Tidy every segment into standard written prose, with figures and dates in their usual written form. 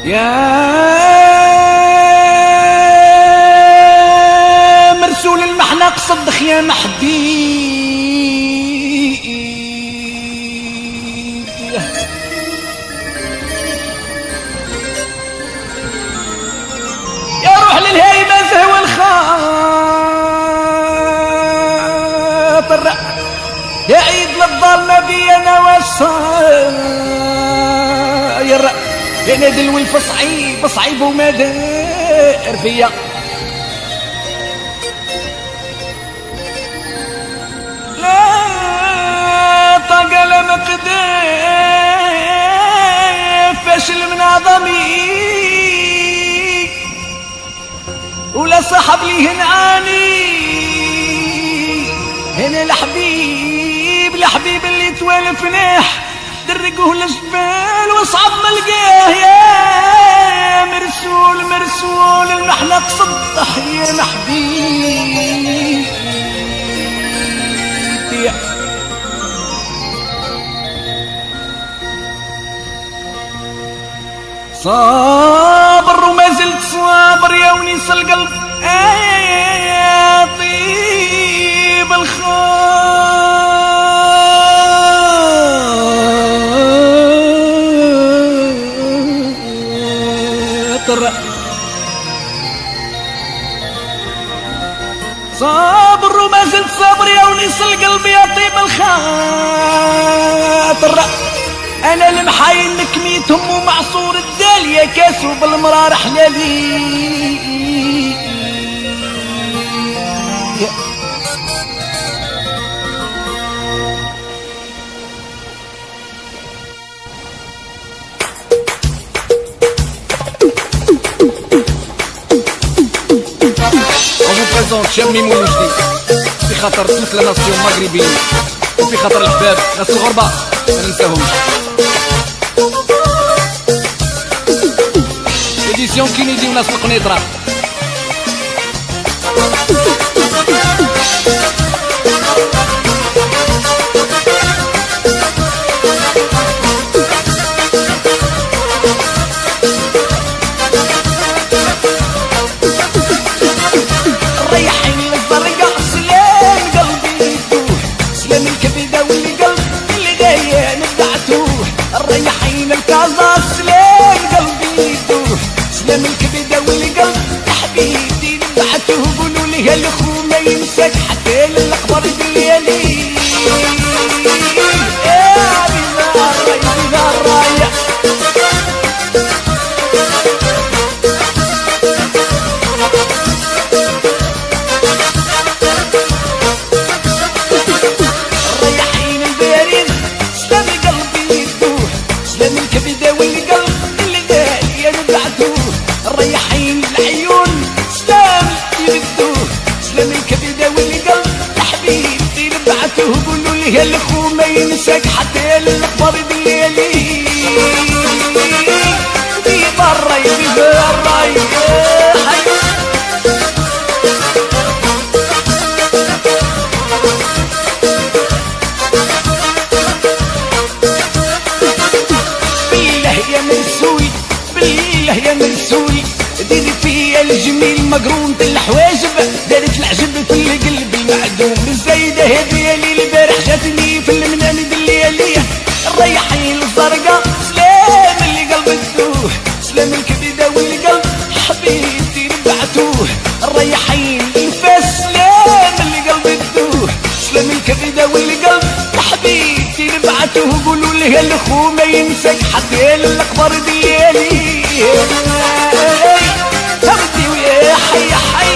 يا مرسول المحنق صدخ يا محبيب يا روح للهيبة زهو الخاطر يا عيد للظلمة بي انا والصاير يا نادي الولف صعيب صعيب وما دار فيا لا طاقة لا مقدار فاشل من عظمي ولا صاحب لي هنعاني هنا الحبيب الحبيب اللي توالف ناح درقوه للجبال وصعب ملقاه يا مرسول مرسول المحنق صدح يا محبيب صابر وما زلت صابر يا ونيس القلب طيب الخاطر صابر وما زلت صابر يا ونيس القلب يا طيب الخاطر انا المحاين مكميتهم ومعصور الدال يا كاسو بالمرار حلالي On vous présente Cham Mimo Loujdi في خاطر toute la nation maghrébine وفي خاطر الحباب ناس الغربة ما ننساهمش إديسيون كينيدي وناس القنيطرة الريحين الكازا سلام قلبي يدوح سلام الكبدة والقلب حبيبي نبعته قولوا لي هالخو ما ينساك حتى للقبر بالليالي يا بيزار بيزار رايح الريحين البارد سلام قلبي سلام الكبدة والقلب اللي غالي نبعتوه الريحين العيون سلام يردوه سلام الكبدة والقلب حبيبي نبعتوه قولوا لي هالخو ما ينساك حتى للقبر بالليالي دي برا يدي برا يا مرسول ديري فيا الجميل مقرون الحواجب دارت العجب في القلب المعدوم الزايدة هذه اللي البارح جاتني في المنام الليالية الريحين الزرقاء سلام اللي قلب الدوح سلام الكبدة والقلب حبيبتي نبعتوه الريحين الفاس سلام اللي قلب الدوح سلام الكبدة والقلب حبيبتي نبعتوه قولوا لي هالخو ما ينساك حتى للقبر بالليالي تبدي ويا حي حي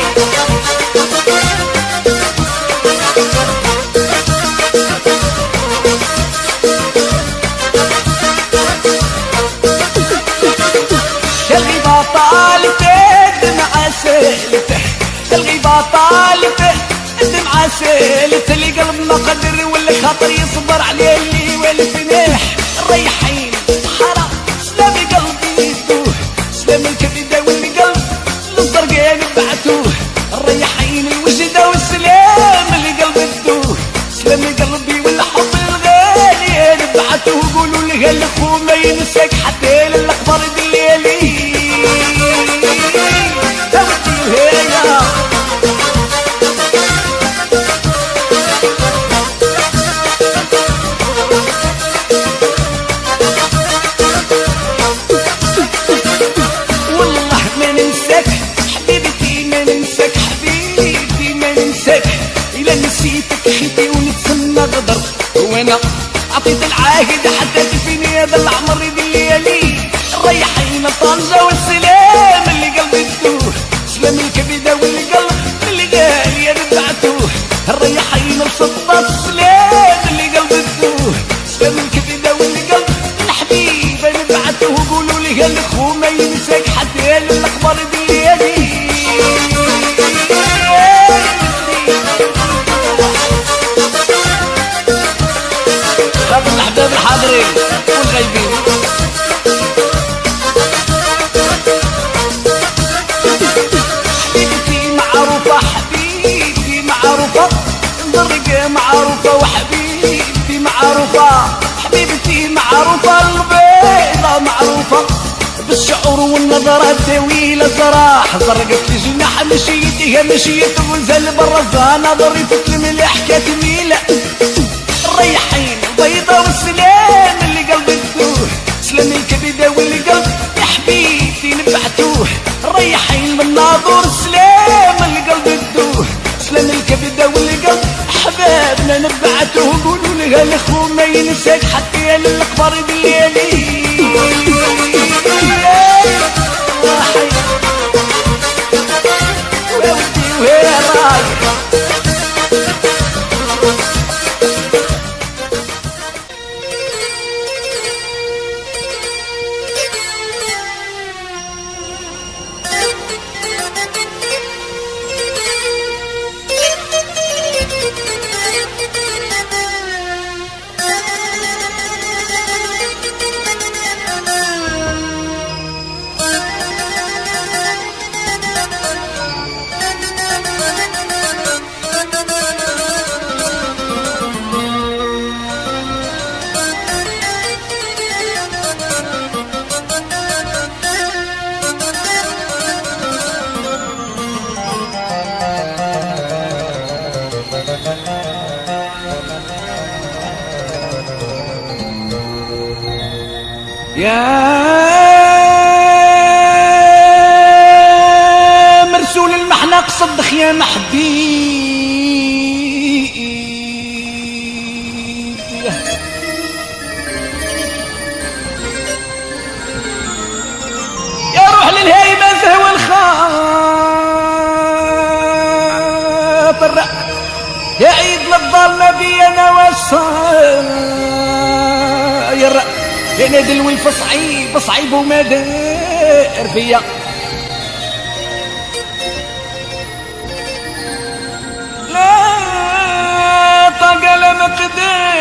الغيبة طالته دمع سالته الغيبة طالته دمع سالته اللي قلب ما قدر واللي خاطر يصبر عليه اللي والفناح الريحين حرام سلام قلبي يدوه سلام الكبدة والقلب للزرقاء نبعتوه الريحين الوجدة والسلام اللي قلب الدوه سلام قلبي والحب الغالي نبعتوه قولوا لي هالخو ما ينساك حتى للقبر بالليالي عطيت العاهد حتى تفيني هذا العمر الليالي. ريحينا طنجة والسلام اللي قلبي تدوه، سلام الكبدة والقلب اللي قال يا نبعتوه. ريحينا بسطة السلام اللي قلبي تدوه، سلام الكبدة والقلب الحبيبة نبعتوه. قولوا لي الخو ما ينساك حتى الاخبار الليالي. خاف الاحباب الحاضرين والغايبين. حبيبتي معروفة حبيبتي معروفة، الرقة معروفة وحبيبتي معروفة. حبيبتي معروفة البيضة معروفة، بالشعور والنظرة الطويلة صراح زرقت الجناح مشيتها مشيت وزل بالرزانة ظريفة الملح كتميلة. الريحين البيضة والسلام اللي قلبي تدوه، سلام الكبدة والقلب يا حبيبتي نبعتوه. الريحين بالناظور السلام اللي قلبي تدوه، سلام الكبدة والقلب احبابنا نبعتوه. قولوا لها الاخو ما ينساك حتى الاخبار بالليالي. يا مرسول المحنق صدخ يا محبيب، يا روح للهيبة فهو الخاطر، يا عيد للظلمة بي انا والصاير. يا نادي الولف صعيب صعيب وما دار فيا، لا طاقة لا مقدار